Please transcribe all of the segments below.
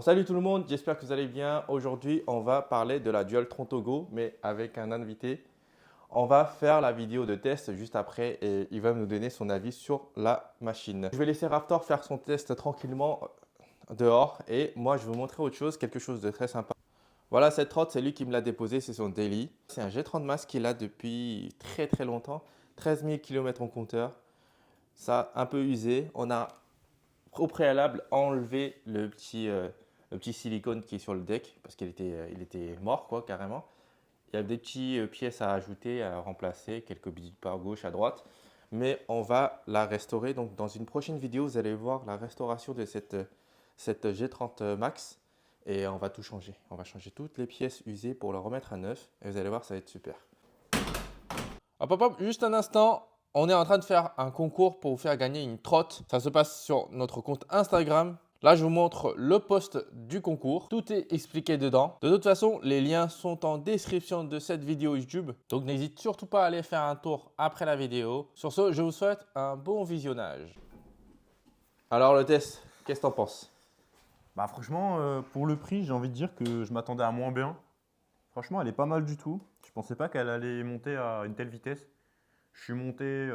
Salut tout le monde, j'espère que vous allez bien. Aujourd'hui, on va parler de la Dualtron Togo, mais avec un invité. On va faire la vidéo de test juste après et il va nous donner son avis sur la machine. Je vais laisser Raptor faire son test tranquillement dehors et moi, je vais vous montrer autre chose, quelque chose de très sympa. Voilà, cette trotte, c'est lui qui me l'a déposé, c'est son daily. C'est un G30 Max qu'il a depuis très longtemps, 13 000 km en compteur. Ça, un peu usé. On a au préalable enlevé le petit silicone qui est sur le deck parce il était mort quoi carrément. Il y a des petites pièces à ajouter, à remplacer, quelques billes par gauche, à droite. Mais on va la restaurer. Donc dans une prochaine vidéo, vous allez voir la restauration de cette G30 Max. Et on va tout changer. On va changer toutes les pièces usées pour le remettre à neuf. Et vous allez voir, ça va être super. Hop, hop, hop, juste un instant. On est en train de faire un concours pour vous faire gagner une trotte. Ça se passe sur notre compte Instagram. Là, je vous montre le post du concours. Tout est expliqué dedans. De toute façon, les liens sont en description de cette vidéo YouTube. Donc, n'hésite surtout pas à aller faire un tour après la vidéo. Sur ce, je vous souhaite un bon visionnage. Alors, le test, qu'est-ce que t'en penses? Bah franchement, pour le prix, j'ai envie de dire que je m'attendais à moins bien. Franchement, elle est pas mal du tout. Je pensais pas qu'elle allait monter à une telle vitesse. Je suis monté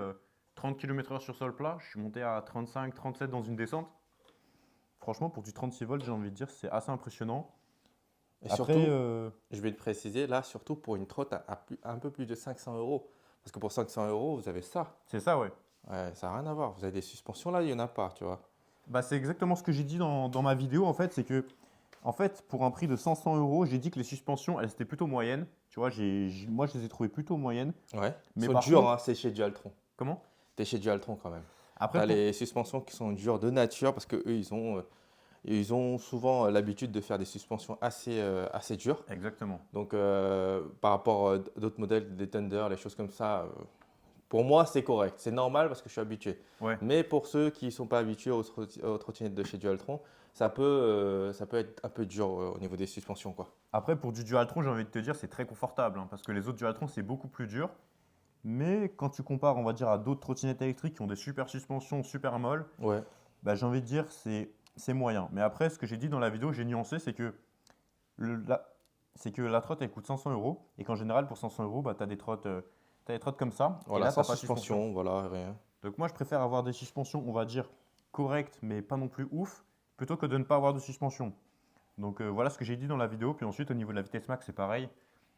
30 km/h sur sol plat, je suis monté à 35, 37 dans une descente. Franchement, pour du 36 volts, j'ai envie de dire, c'est assez impressionnant. Et Après, surtout, je vais le préciser, là, surtout pour une trotte un peu plus de 500 euros. Parce que pour 500 euros, vous avez ça. c'est ça, ouais. Ouais, ça n'a rien à voir. Vous avez des suspensions là, il n'y en a pas, tu vois. Bah, c'est exactement ce que j'ai dit dans ma vidéo, en fait, c'est que, en fait, pour un prix de 500 euros, j'ai dit que les suspensions, elles étaient plutôt moyennes. Tu vois, moi, je les ai trouvées plutôt moyennes. Ouais. Ils Mais sont par durs, contre, hein, c'est chez Dualtron. comment? T'es chez Dualtron quand même. Après, T'as pour, les suspensions qui sont dures de nature parce que eux, ils ont souvent l'habitude de faire des suspensions assez dures. exactement. Donc, par rapport à d'autres modèles, des Thunder, les choses comme ça, pour moi, c'est correct. C'est normal parce que je suis habitué. Ouais. Mais pour ceux qui ne sont pas habitués aux trottinettes de chez Dualtron, ça peut être un peu dur au niveau des suspensions, quoi. Après, pour du Dualtron, j'ai envie de te dire, c'est très confortable, hein, parce que les autres Dualtron, c'est beaucoup plus dur. Mais quand tu compares, on va dire, à d'autres trottinettes électriques qui ont des super suspensions, super molles, Ouais. bah, j'ai envie de dire, c'est moyen. Mais après, ce que j'ai dit dans la vidéo, j'ai nuancé, c'est que la trotte, elle coûte 500 euros. Et qu'en général, pour 500 euros, bah, tu as t'as des trottes comme ça. Et Voilà, là, tu sans n'as pas de suspension. suspension, voilà, rien. Donc moi, je préfère avoir des suspensions, on va dire, correctes, mais pas non plus ouf, plutôt que de ne pas avoir de suspension. Donc voilà ce que j'ai dit dans la vidéo. Puis ensuite, au niveau de la vitesse max, c'est pareil.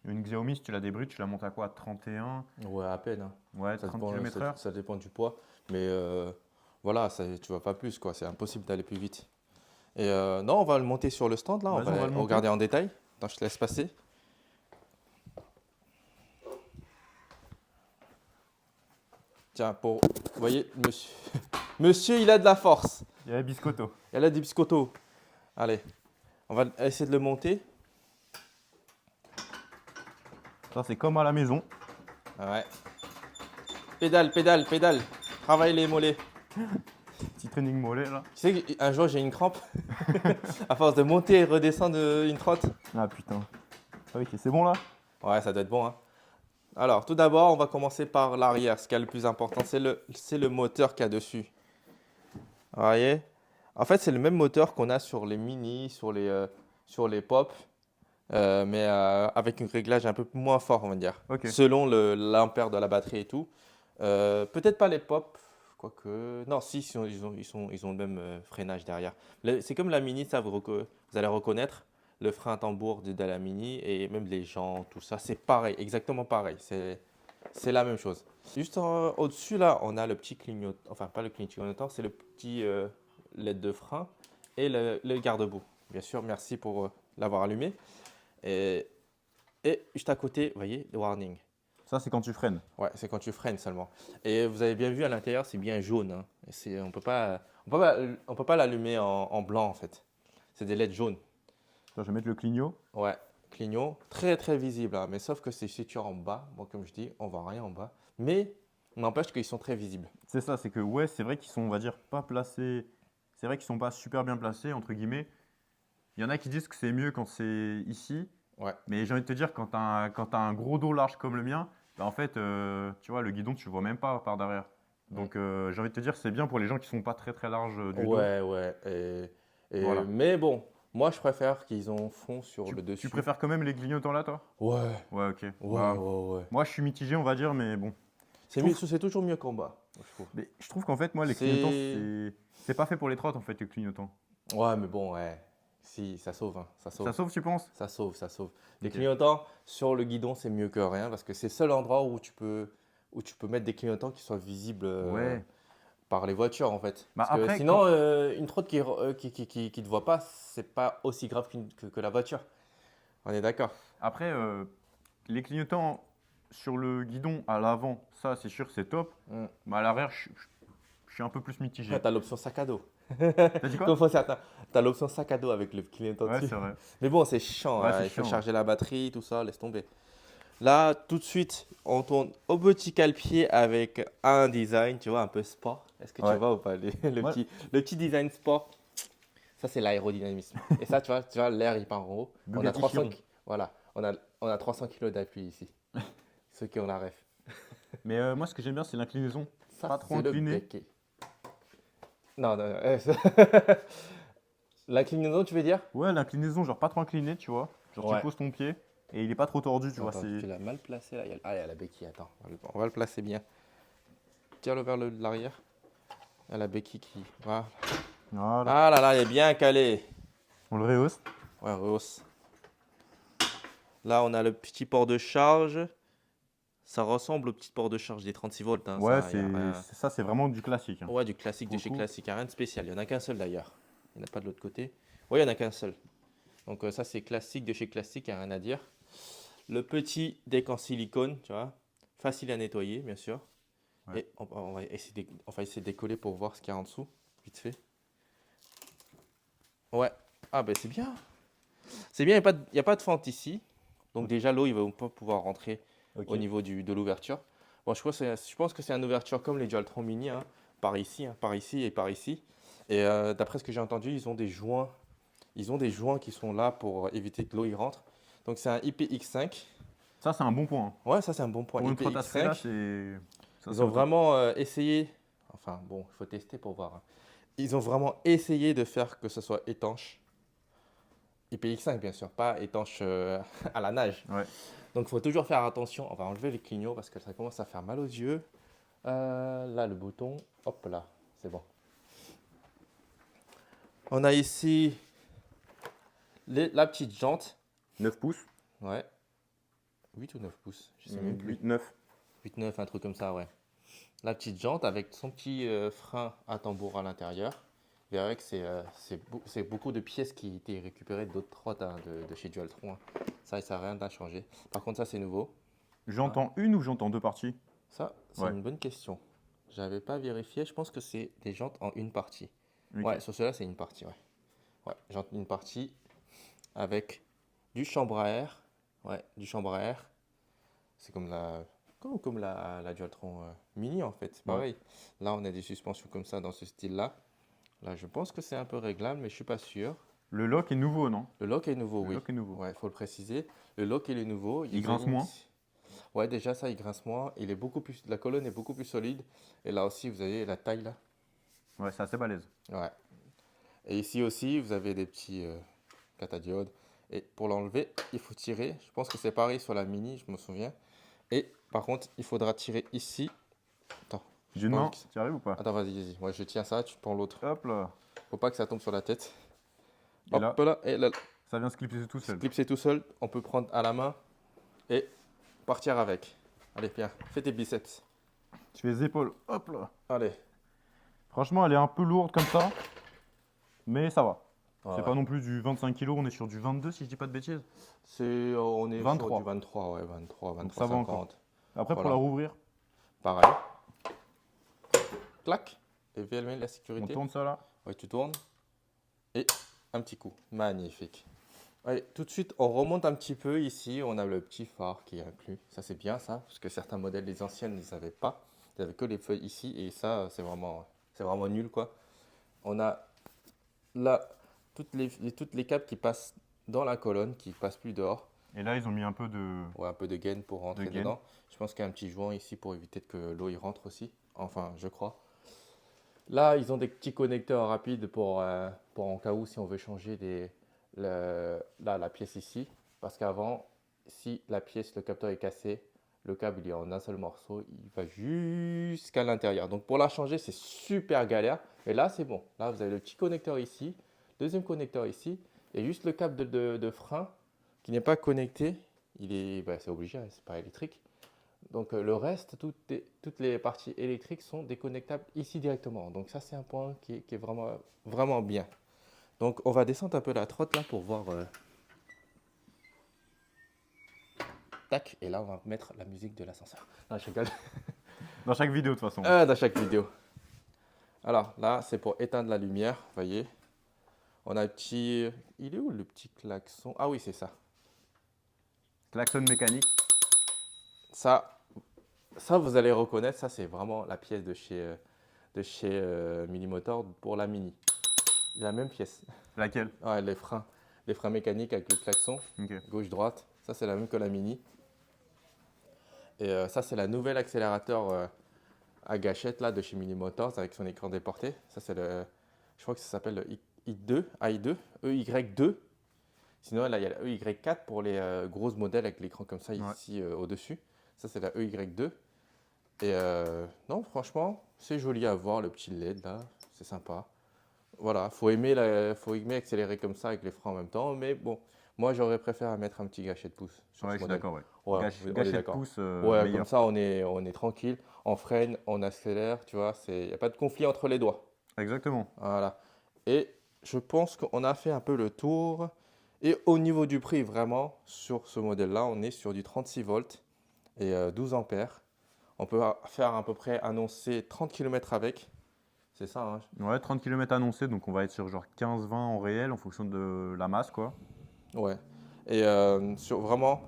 Une Xiaomi, si tu la débrutes, tu la montes à quoi? 31? Ouais, à peine, hein. Ouais, Ça 30 dépend, km/h. ça dépend du poids. Mais voilà, tu vas pas plus, quoi. C'est impossible d'aller plus vite. Et non, on va le monter sur le stand, là. On Vas-y, on va va le monter. regarder en détail. Attends, je te laisse passer. Tiens, vous voyez, monsieur, monsieur, il a de la force. Il y a Biscotto. Il a des biscottos. Allez, on va essayer de le monter. Ça, c'est comme à la maison. Ouais. Pédale, pédale, pédale. Travaille les mollets. Petit training mollet, là. Tu sais qu'un jour, j'ai une crampe. À force de monter et redescendre une trotte. Ah putain. Ok, c'est bon là? Ouais, ça doit être bon, hein. Alors, tout d'abord, on va commencer par l'arrière. Ce qui est le plus important, c'est le moteur qu'il y a dessus. Vous voyez? En fait, c'est le même moteur qu'on a sur les mini, sur les pop, mais avec un réglage un peu moins fort, on va dire, Ok. selon l'ampère de la batterie et tout. Peut-être pas les pop, quoique. Non, si, ils ont le même freinage derrière. C'est comme la mini, ça, vous allez reconnaître le frein à tambour de la mini et même les jantes, tout ça. C'est pareil, exactement pareil. C'est la même chose. Juste au-dessus, là, on a le petit clignotant, enfin pas le clignotant, c'est le petit LED de frein et le garde-boue. Bien sûr, merci pour l'avoir allumé. Et, et juste à côté, vous voyez, le warning. Ça, c'est quand tu freines. Ouais, c'est quand tu freines seulement. Et vous avez bien vu à l'intérieur, c'est bien jaune, hein. On peut pas l'allumer en blanc en fait. C'est des LED jaunes. Attends, je vais mettre le clignot. Ouais, clignot, très visible, hein. Mais sauf que c'est situé en bas. Bon, comme je dis, on voit rien en bas. Mais n'empêche qu'ils sont très visibles. C'est ça, c'est que ouais, c'est vrai qu'ils sont, on va dire, pas placés. C'est vrai qu'ils sont pas super bien placés, entre guillemets. Il y en a qui disent que c'est mieux quand c'est ici. Ouais. Mais j'ai envie de te dire, quand t'as un gros dos large comme le mien, bah en fait, tu vois, le guidon, tu le vois même pas par derrière. Donc j'ai envie de te dire, c'est bien pour les gens qui sont pas très très larges du dos. Ouais. Voilà. Mais bon, Moi, je préfère qu'ils en font sur Tu, le dessus. tu préfères quand même les clignotants là, toi? Ouais, Ouais, ok. ouais, Bah, ouais, ouais. moi, je suis mitigé, on va dire, mais bon. C'est mieux, c'est toujours mieux qu'en bas, je trouve. Mais je trouve qu'en fait, moi, les clignotants, C'est. c'est pas fait pour les trottes, en fait, les clignotants. Ouais, mais bon, ouais. Si, ça sauve, hein, ça sauve. Ça sauve, tu penses? Ça sauve, ça sauve. Les Ok. clignotants sur le guidon, c'est mieux que rien parce que c'est le seul endroit où tu peux mettre des clignotants qui soient visibles Ouais. par les voitures en fait. Bah Parce que après, sinon, une trotte qui te voit pas, c'est pas aussi grave que la voiture. On est d'accord. après les clignotants sur le guidon à l'avant, ça, c'est sûr, c'est top. Mm. Mais à l'arrière, je suis un peu plus Après, mitigé. tu as l'option sac à dos. T'as dit quoi? Comme faut certains. Tu as l'option sac à dos avec le clignotant Ouais, dessus. c'est vrai. Mais bon, c'est chiant, Ouais, hein. c'est Il faut chiant. charger la batterie, tout ça, laisse tomber. Là, tout de suite, on tourne au petit cale-pied avec un design, tu vois, un peu sport. Est-ce que tu Ouais. vois ou pas Ouais. le petit design sport, ça c'est l'aérodynamisme. Et ça, tu vois, l'air il part en haut. On a Bugatti 300, Chiron. voilà, on a 300 kilos d'appui ici. Ceux qui ont la ref. Mais moi, ce que j'aime bien, c'est l'inclinaison. Ça, Pas trop c'est le incliné. béquet. Non, non, non, l'inclinaison, tu veux dire? Ouais, l'inclinaison, genre pas trop incliné, tu vois. Genre, tu Ouais. poses ton pied et il est pas trop tordu, tu vois. Attends, C'est... tu l'as mal placé là. Ah, il y a la béquille, attends. On va le placer bien. Tire-le vers l'arrière. Il y a la béquille qui. Voilà. Voilà. Ah là là, il est bien calé. On le rehausse. Ouais, rehausse. Là, on a le petit port de charge. Ça ressemble au petit port de charge des 36 volts, hein, Ouais, ça, y a rien. ça, c'est vraiment du classique, hein. Ouais, du classique Pour de le chez coup. classique. Il n'y a rien de spécial. Il n'y en a qu'un seul d'ailleurs. Il n'y en a pas de l'autre côté. Oui, il n'y en a qu'un seul. Donc, ça, c'est classique de chez classique. Il n'y a rien à dire. Le petit deck en silicone, tu vois. Facile à nettoyer, bien sûr. Ouais. Et on va essayer de décoller pour voir ce qu'il y a en dessous. Vite fait. Ouais. Ah, ben c'est bien. C'est bien, il n'y a pas de fente ici. Donc déjà, l'eau, il va pas pouvoir rentrer Ok. au niveau de l'ouverture. Bon, je pense que c'est une ouverture comme les Dualtron Mini, hein, par ici et par ici. Et d'après ce que j'ai entendu, ils ont des joints. Ils ont des joints qui sont là pour éviter que l'eau y rentre. Donc c'est un IPX5. Ça, c'est un bon point, hein. Ouais, ça c'est un bon point. Pour une trotte à ce prix-là, IPX5. c'est. Ça, Ils c'est ont au top. vraiment essayé. Enfin bon, il faut tester pour voir, hein. Ils ont vraiment essayé de faire que ce soit étanche. IPX5 bien sûr, pas étanche à la nage. Ouais. Donc il faut toujours faire attention. On va enlever les clignots parce que ça commence à faire mal aux yeux. Là le bouton, hop là, c'est bon. On a ici la petite jante. 9 pouces. Ouais. 8 ou 9 pouces, je sais même plus. 8, 9. 8-9, un truc comme ça, ouais. La petite jante avec son petit frein à tambour à l'intérieur. Vous verrez que c'est beaucoup de pièces qui ont été récupérées d'autres trottes, hein, de chez Dualtron, hein. Ça n'a rien à changer. Par contre, ça, c'est nouveau. J'entends une ou j'entends deux parties? Ça, c'est Ouais. une bonne question. J'avais pas vérifié. Je pense que c'est des jantes en une partie. Ok. Ouais, sur cela, c'est une partie, ouais. Ouais, jante une partie avec du chambre à air. Ouais, du chambre à air. C'est comme la Dualtron Mini, en fait. C'est Ouais. pareil. Là, on a des suspensions comme ça dans ce style-là. Là, je pense que c'est un peu réglable, mais je suis pas sûr. Le lock est nouveau, non? Le lock est nouveau, Le oui. lock est nouveau. Ouais, faut le préciser. Le lock il est nouveau. Il grince est- moins? Ouais, déjà ça, il grince moins. Il est beaucoup plus, la colonne est beaucoup plus solide. Et là aussi, vous avez la taille là. Ouais, c'est assez balèze. Ouais. Et ici aussi, vous avez des petits catadiodes. Et pour l'enlever, il faut tirer. Je pense que c'est pareil sur la Mini, je me souviens. Et par contre, il faudra tirer ici. Attends, D'une pas main, envie que- tu arrives ou pas? attends, vas-y. Ouais, je tiens ça, tu prends l'autre. Hop là. Faut pas que ça tombe sur la tête. Et là, Hop là, et là, ça vient se clipser tout seul. clipser tout seul. On peut prendre à la main et partir avec. Allez, viens, fais tes biceps. Tu fais les épaules. Hop là. Allez. Franchement, elle est un peu lourde comme ça. Mais ça va. Ouais, C'est ouais. pas non plus du 25 kg, on est sur du 22 si je dis pas de bêtises. On est 23. sur du 23, ouais, 23, Donc 23, ça va 50. encore. Après, pour Voilà. la rouvrir, Pareil. Clac. Et VLM, la on sécurité. tourne ça là. Ouais, tu tournes. Et un petit coup. Magnifique. Allez, tout de suite, on remonte un petit peu ici. On a le petit phare qui est inclus. Ça, c'est bien ça. Parce que certains modèles, les anciennes, ils n'avaient pas. Ils n'avaient que les feuilles ici. Et ça, c'est vraiment nul, quoi. On a là toutes les câbles qui passent dans la colonne, qui passent plus dehors. Et là, ils ont mis un peu de. Ouais, un peu de gaine pour rentrer De gaine. dedans. Je pense qu'il y a un petit joint ici pour éviter que l'eau y rentre aussi. Enfin, je crois. Là, ils ont des petits connecteurs rapides pour en cas où si on veut changer là, la pièce ici. Parce qu'avant, si la pièce, le capteur est cassé, le câble il est en un seul morceau, il va jusqu'à l'intérieur. Donc pour la changer, c'est super galère. Mais là, c'est bon. Là, vous avez le petit connecteur ici, deuxième connecteur ici, et juste le câble de frein qui n'est pas connecté. C'est obligé, hein, c'est pas électrique. Donc le reste, toutes les parties électriques sont déconnectables ici directement. Donc ça, c'est un point qui est vraiment, vraiment bien. Donc on va descendre un peu la trotte là pour voir. Tac, et là on va mettre la musique de l'ascenseur. Non, je rigole. Dans chaque vidéo, de toute façon. Dans chaque vidéo. Alors là, c'est pour éteindre la lumière, vous voyez. On a un petit. Il est où le petit klaxon? Ah oui, c'est ça. Klaxon mécanique. Ça, vous allez reconnaître, ça c'est vraiment la pièce de chez Minimotor pour la Mini. La même pièce. Laquelle? Ouais, les freins mécaniques avec le klaxon, Ok. gauche-droite. Ça c'est la même que la Mini. Et ça c'est la nouvelle accélérateur à gâchette là de chez Minimotors avec son écran déporté. Ça c'est je crois que ça s'appelle le i2, AI2, EY2. Sinon là il y a la EY4 pour les gros modèles avec l'écran comme ça ici au-dessus. Ça c'est la EY2. Et non, franchement, c'est joli à voir le petit LED là, c'est sympa. Voilà, faut aimer accélérer comme ça avec les freins en même temps, mais bon, moi j'aurais préféré mettre un petit gâchette de pouce sur Ouais, ce je suis modèle. d'accord, ouais. Ouais, on est Gâchette de d'accord. pouce, Ouais, meilleur. comme ça on est tranquille, on freine, on accélère, tu vois, il n'y a pas de conflit entre les doigts. Exactement. Voilà. Et je pense qu'on a fait un peu le tour. Et au niveau du prix, vraiment, sur ce modèle-là, on est sur du 36 volts et 12 ampères. On peut faire à peu près annoncer 30 km avec. C'est ça, hein. Ouais, 30 km annoncés, donc on va être sur genre 15-20 en réel en fonction de la masse, quoi. Ouais. Et vraiment,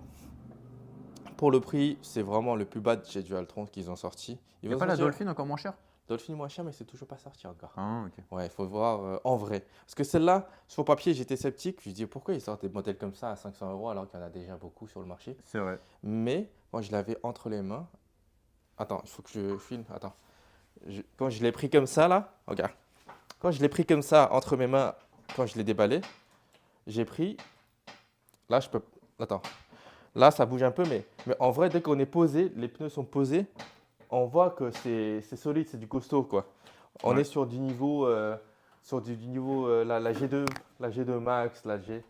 pour le prix, c'est vraiment le plus bas de chez Dualtron qu'ils ont sorti. Il n'y a pas la Dolphin encore moins chère? Dolphin moins cher, mais c'est toujours pas sorti encore. Ah, ok. Ouais, il faut voir en vrai. Parce que celle-là, sur papier, j'étais sceptique. Je me dis pourquoi ils sortent des modèles comme ça à 500 € alors qu'il y en a déjà beaucoup sur le marché. C'est vrai. Mais quand je l'avais entre les mains. Attends, il faut que je filme. Attends. Quand je l'ai pris comme ça, là, regarde. Quand je l'ai pris comme ça entre mes mains, quand je l'ai déballé, j'ai pris. Là, je peux. Attends. Là, ça bouge un peu, mais en vrai, dès qu'on est posé, les pneus sont posés, on voit que c'est solide, c'est du costaud, quoi. On Ouais. est sur du niveau, la G2, la G2 Max, la G2,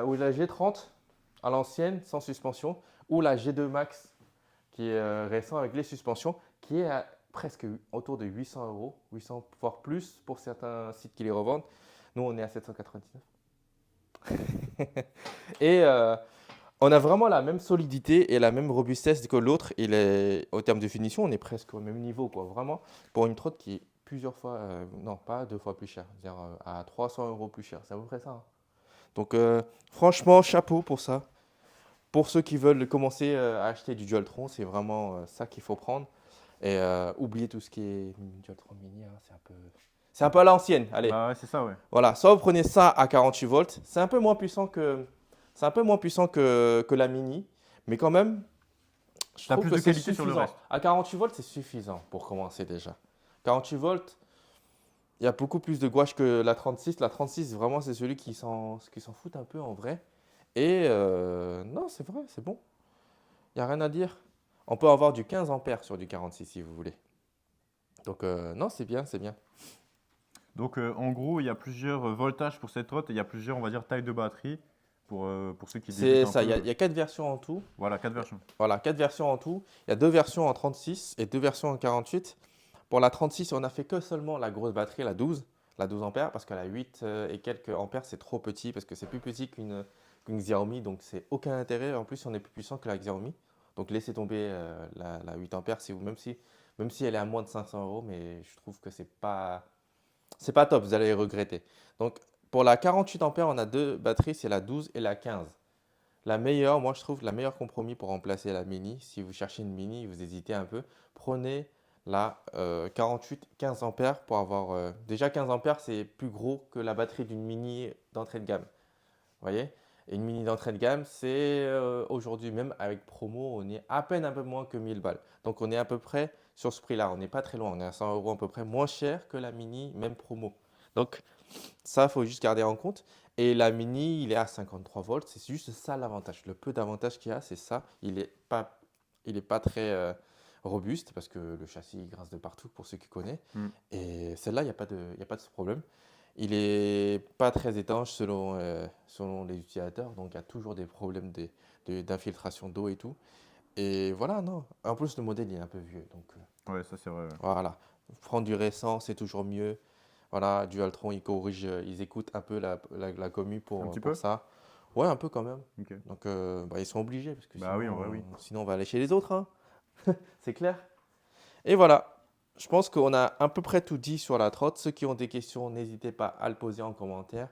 ou la G30 à l'ancienne, sans suspension, ou la G2 Max qui est récent avec les suspensions, qui est à presque autour de 800 €, 800 voire plus pour certains sites qui les revendent. Nous, on est à 799. Et on a vraiment la même solidité et la même robustesse que l'autre. Au terme de finition, on est presque au même niveau, quoi. Vraiment, pour une trotte qui est plusieurs fois, non, pas deux fois plus chère, c'est-à-dire à 300 € plus cher. C'est à peu près ça, hein. Donc, franchement, chapeau pour ça. Pour ceux qui veulent commencer à acheter du Dualtron, c'est vraiment ça qu'il faut prendre. Et oubliez tout ce qui est Dualtron Mini, hein, c'est un peu à l'ancienne. Allez, Bah ouais, c'est ça, ouais. voilà. Soit vous prenez ça à 48 volts, c'est un peu moins puissant que la Mini, mais quand même, je T'as trouve plus que de c'est qualité sur le suffisant. reste. À 48 volts, c'est suffisant pour commencer déjà. 48 volts, il y a beaucoup plus de gouache que la 36. La 36, vraiment, c'est celui qui s'en fout un peu en vrai. Et non, c'est vrai, c'est bon. Il n'y a rien à dire. On peut avoir du 15 ampères sur du 46 si vous voulez. Donc non, c'est bien, c'est bien. Donc en gros, il y a plusieurs voltages pour cette trotte et il y a plusieurs, on va dire, tailles de batterie pour ceux qui C'est débutent un ça, peu. il y a 4 versions en tout. Voilà, 4 versions. Voilà, 4 versions en tout. Il y a 2 versions en 36 et 2 versions en 48. Pour la 36, on n'a fait que seulement la grosse batterie, la 12 ampères, parce que la 8 et quelques ampères, c'est trop petit, parce que c'est plus petit qu'une Xiaomi, donc c'est aucun intérêt. En plus, on est plus puissant que la Xiaomi. Donc laissez tomber la 8 ampères, même si elle est à moins de 500 €, mais je trouve que c'est pas top, vous allez regretter. Donc pour la 48 ampères, on a deux batteries, c'est la 12 et la 15. La meilleure, moi je trouve, la meilleure compromis pour remplacer la Mini, si vous cherchez une Mini, vous hésitez un peu, prenez la 48 15 ampères pour avoir. Déjà 15 ampères, c'est plus gros que la batterie d'une Mini d'entrée de gamme. Vous voyez? Et une Mini d'entrée de gamme, c'est aujourd'hui, même avec promo, on est à peine un peu moins que 1000 balles. Donc on est à peu près sur ce prix-là, on n'est pas très loin, on est à 100 € à peu près moins cher que la Mini, même promo. Donc Ça, il faut juste garder en compte. Et la Mini, il est à 53 volts. C'est juste ça l'avantage. Le peu d'avantage qu'il y a, c'est ça. Il est pas très robuste parce que le châssis il grince de partout pour ceux qui connaissent. Mm. Et celle-là, il y a pas de ce problème. Il est pas très étanche selon les utilisateurs. Donc, il y a toujours des problèmes d'infiltration d'eau et tout. Et voilà, non. En plus, le modèle, il est un peu vieux. Donc, Ouais, ça c'est vrai. Ouais. voilà. Prendre du récent, c'est toujours mieux. Voilà, Dualtron, ils corrigent, ils écoutent un peu la commu Un petit pour peu? ça. Ouais, un peu quand même. Ok. Donc, bah, ils sont obligés parce que Bah oui, en vrai, oui. sinon on va aller chez les autres, hein. C'est clair. Et voilà, je pense qu'on a à peu près tout dit sur la trotte. Ceux qui ont des questions, n'hésitez pas à le poser en commentaire.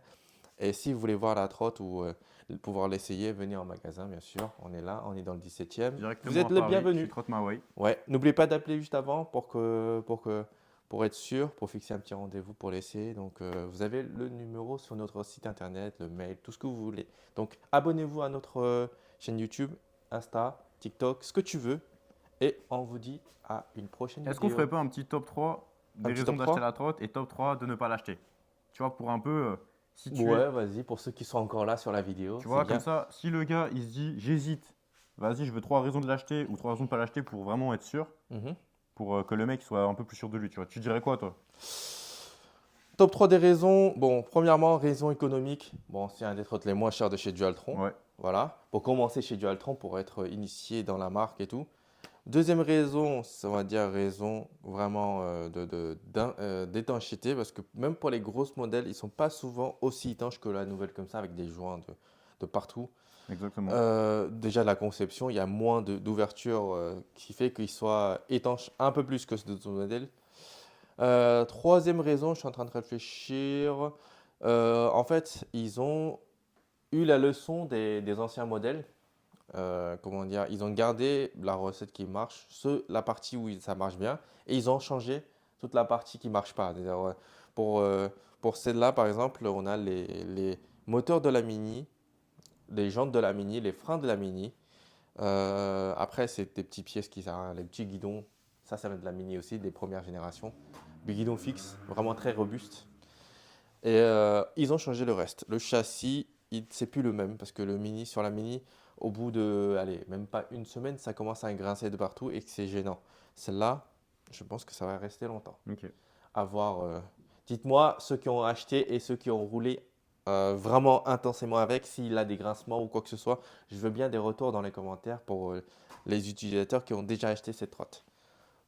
Et si vous voulez voir la trotte ou pouvoir l'essayer, venez en magasin, bien sûr. On est là, on est dans le 17e. Vous Directement êtes à le Paris, chez bienvenu. Trotte Mawai. Ouais, n'oubliez pas d'appeler juste avant pour être sûr, pour fixer un petit rendez-vous pour l'essayer. Donc, vous avez le numéro sur notre site internet, le mail, tout ce que vous voulez. Donc, abonnez-vous à notre chaîne YouTube, Insta, TikTok, ce que tu veux. Et on vous dit à une prochaine Est-ce qu'on vidéo. ferait pas un petit top 3 Un des petit raisons top d'acheter 3? la trotte et top 3 de ne pas l'acheter? Tu vois, pour un peu situer. Ouais, vas-y, pour ceux qui sont encore là sur la vidéo, Tu c'est vois, comme bien. ça, si le gars il se dit j'hésite, vas-y, je veux 3 raisons de l'acheter ou 3 raisons de pas l'acheter pour vraiment être sûr, Mhm. pour que le mec soit un peu plus sûr de lui, tu vois. Tu dirais quoi, toi? Top 3 des raisons. Bon, premièrement, raison économique. Bon, c'est un des trottinets les moins chers de chez Dualtron. Ouais, Voilà. Pour commencer chez Dualtron, pour être initié dans la marque et tout. Deuxième raison, on va dire raison vraiment d'étanchéité, parce que même pour les grosses modèles, ils ne sont pas souvent aussi étanches que la nouvelle comme ça, avec des joints de partout. exactement. Déjà, la conception, il y a moins d'ouverture qui fait qu'ils soient étanches un peu plus que d'autres modèles. Troisième raison, je suis en train de réfléchir. En fait, ils ont eu la leçon des anciens modèles. Comment dire, ils ont gardé la recette qui marche, la partie où ça marche bien, et ils ont changé toute la partie qui marche pas. C'est-à-dire, pour, euh, pour celle-là, par exemple, on a les moteurs de la Mini, les jantes de la Mini, les freins de la Mini. Après, c'est des petites pièces qui servent, les petits guidons. Ça vient de la Mini aussi, des premières générations. Des guidons fixes, vraiment très robustes. Et ils ont changé le reste. Le châssis, c'est plus le même parce que le Mini, sur la Mini, au bout de, allez, même pas une semaine, ça commence à grincer de partout et que c'est gênant. Celle-là, je pense que ça va rester longtemps. Ok. À voir. Dites-moi ceux qui ont acheté et ceux qui ont roulé vraiment intensément avec, s'il a des grincements ou quoi que ce soit. Je veux bien des retours dans les commentaires pour les utilisateurs qui ont déjà acheté cette trotte.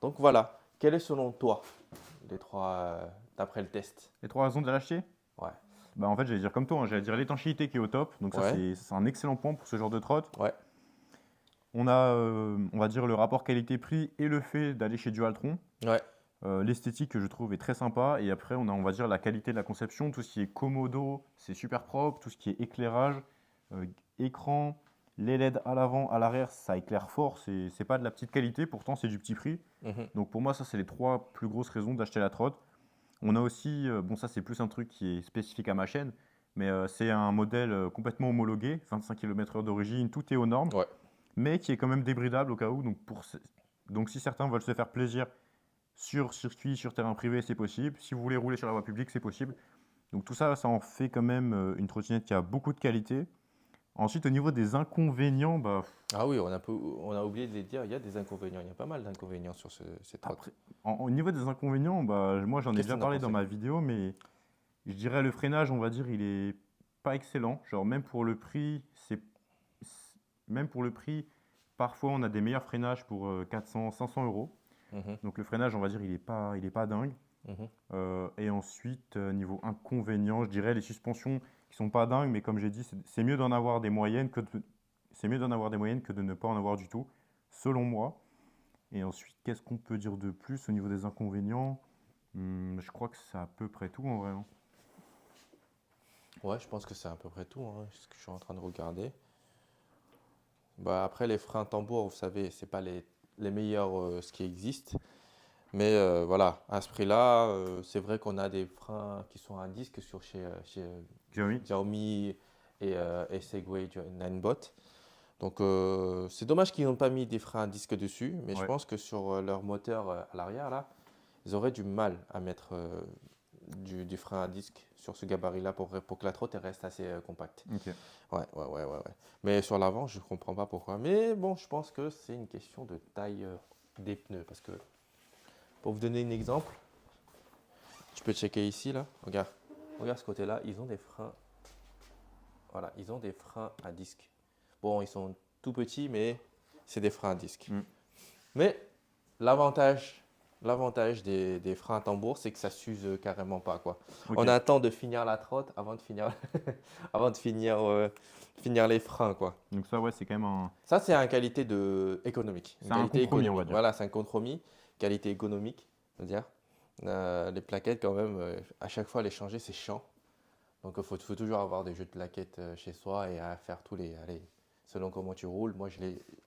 Donc voilà, quel est selon toi les trois d'après le test? Les 3 raisons de l'acheter? Ouais, Bah en fait, j'allais dire comme toi, hein, j'allais dire l'étanchéité qui est au top. Donc ça, ouais, c'est un excellent point pour ce genre de trotte. ouais. On a, on va dire, le rapport qualité-prix et le fait d'aller chez Dualtron. Ouais. L'esthétique que je trouve est très sympa. Et après, on va dire, la qualité de la conception. Tout ce qui est commodo, c'est super propre. Tout ce qui est éclairage, euh, écran, les LED à l'avant, à l'arrière, ça éclaire fort. C'est pas de la petite qualité, pourtant c'est du petit prix. Mhm. Donc pour moi, ça, c'est les 3 plus grosses raisons d'acheter la trotte. On a aussi, bon ça c'est plus un truc qui est spécifique à ma chaîne, mais c'est un modèle complètement homologué, 25 km/h d'origine, tout est aux normes, Ouais. mais qui est quand même débridable au cas où. Donc si certains veulent se faire plaisir sur circuit, sur terrain privé, c'est possible. Si vous voulez rouler sur la voie publique, c'est possible. Donc tout ça, ça en fait quand même une trottinette qui a beaucoup de qualité. Ensuite, au niveau des inconvénients, bah, Ah oui, on a oublié de les dire, il y a des inconvénients, il y a pas mal d'inconvénients sur cette trotte. après, au niveau des inconvénients, bah, moi j'en ai Qu'est-ce que déjà tu en as parlé dans pensé? ma vidéo, mais je dirais le freinage, on va dire, il est pas excellent. Genre même pour le prix, même pour le prix, parfois on a des meilleurs freinages pour 400, 500 euros. Mhm, Donc le freinage, on va dire, il est pas dingue. mhm. Et ensuite, niveau inconvénient, je dirais les suspensions qui sont pas dingues, mais comme j'ai dit, c'est mieux d'en avoir des moyennes c'est mieux d'en avoir des moyennes que de ne pas en avoir du tout, selon moi. Et ensuite, qu'est-ce qu'on peut dire de plus au niveau des inconvénients? Je crois que c'est à peu près tout en vrai, hein. Ouais, je pense que c'est à peu près tout, hein, ce que je suis en train de regarder. Bah, après, les freins tambour, vous savez, c'est pas les meilleurs ce qui existe. Mais voilà, à ce prix-là, c'est vrai qu'on a des freins qui sont à disque chez Xiaomi? Xiaomi et Segway Ninebot. Donc c'est dommage qu'ils n'ont pas mis des freins à disque dessus, mais je Ouais. pense que sur leur moteur à l'arrière, là, ils auraient du mal à mettre du frein à disque sur ce gabarit-là pour que la trotte elle reste assez compacte. Ok. Ouais. Mais sur l'avant, je ne comprends pas pourquoi. Mais bon, je pense que c'est une question de taille des pneus. Parce que, pour vous donner un exemple, tu peux checker ici, là. Regarde ce côté-là, ils ont des freins. Voilà, ils ont des freins à disque. Bon, ils sont tout petits, mais c'est des freins à disque. Mm. Mais l'avantage des freins à tambour, c'est que ça s'use carrément pas, quoi. Ok. On attend de finir la trotte avant de finir, finir les freins, quoi. Donc ça, ouais, c'est quand même un. Ça, c'est une qualité économique. Une C'est un qualité compromis, on économique. va dire. Voilà, c'est un compromis. Qualité économique, c'est-à-dire. Les plaquettes, quand même, à chaque fois, les changer, c'est chiant. Donc, il faut toujours avoir des jeux de plaquettes chez soi et à faire tous les. Allez, selon comment tu roules. Moi,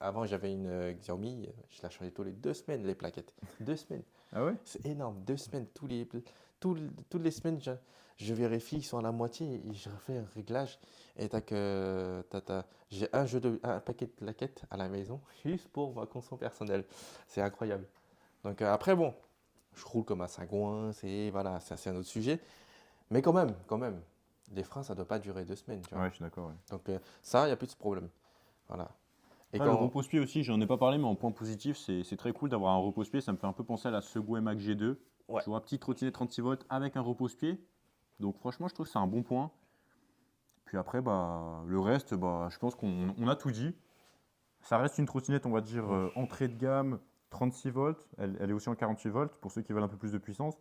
avant, j'avais une Xiaomi. Je la changeais tous les 2 semaines, les plaquettes. 2 semaines. Ah ouais? C'est énorme. 2 semaines. Toutes les semaines, je vérifie, ils sont à la moitié et je refais un réglage. Et j'ai un paquet de plaquettes à la maison juste pour ma conso personnelle. C'est incroyable. Donc, après, bon, je roule comme un sagouin. Voilà, ça, c'est un autre sujet. Mais quand même, les freins, ça ne doit pas durer 2 semaines. Tu vois. Ouais, je suis d'accord. Ouais. Donc, ça, il n'y a plus de ce problème. Voilà. Et Ah, le repose-pied aussi, j'en ai pas parlé, mais en point positif, c'est très cool d'avoir un repose-pied. Ça me fait un peu penser à la Segway Max G2. Ouais. Tu vois, petite trottinette 36 volts avec un repose-pied. Donc franchement, je trouve que c'est un bon point. Puis après, bah, le reste, bah, je pense qu'on a tout dit. Ça reste une trottinette, on va dire, entrée de gamme, 36 volts. Elle est aussi en 48 volts pour ceux qui veulent un peu plus de puissance.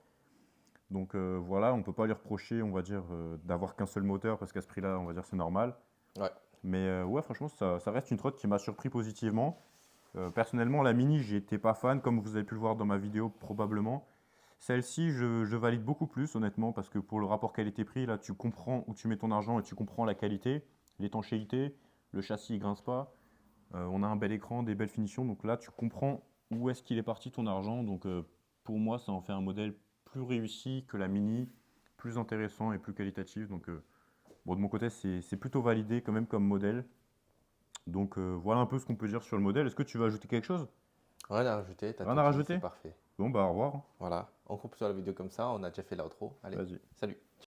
Donc voilà, on ne peut pas lui reprocher, on va dire, d'avoir qu'un seul moteur parce qu'à ce prix-là, on va dire, c'est normal. Ouais. Mais ouais, franchement, ça reste une trotte qui m'a surpris positivement. Personnellement, la Mini, j'étais pas fan, comme vous avez pu le voir dans ma vidéo probablement. Celle-ci, je valide beaucoup plus, honnêtement, parce que pour le rapport qualité-prix, là, tu comprends où tu mets ton argent et tu comprends la qualité, l'étanchéité, le châssis ne grince pas. On a un bel écran, des belles finitions, donc là, tu comprends où est-ce qu'il est parti ton argent. Donc pour moi, ça en fait un modèle plus réussi que la Mini, plus intéressant et plus qualitatif. Donc bon, de mon côté, c'est plutôt validé quand même comme modèle. Donc voilà un peu ce qu'on peut dire sur le modèle. Est-ce que tu veux ajouter quelque chose? Rien à rajouter, t'as Rien tout à dit, rajouter? c'est parfait. Bon, bah au revoir. Voilà, on coupe sur la vidéo comme ça, on a déjà fait l'outro. Allez, Vas-y. salut.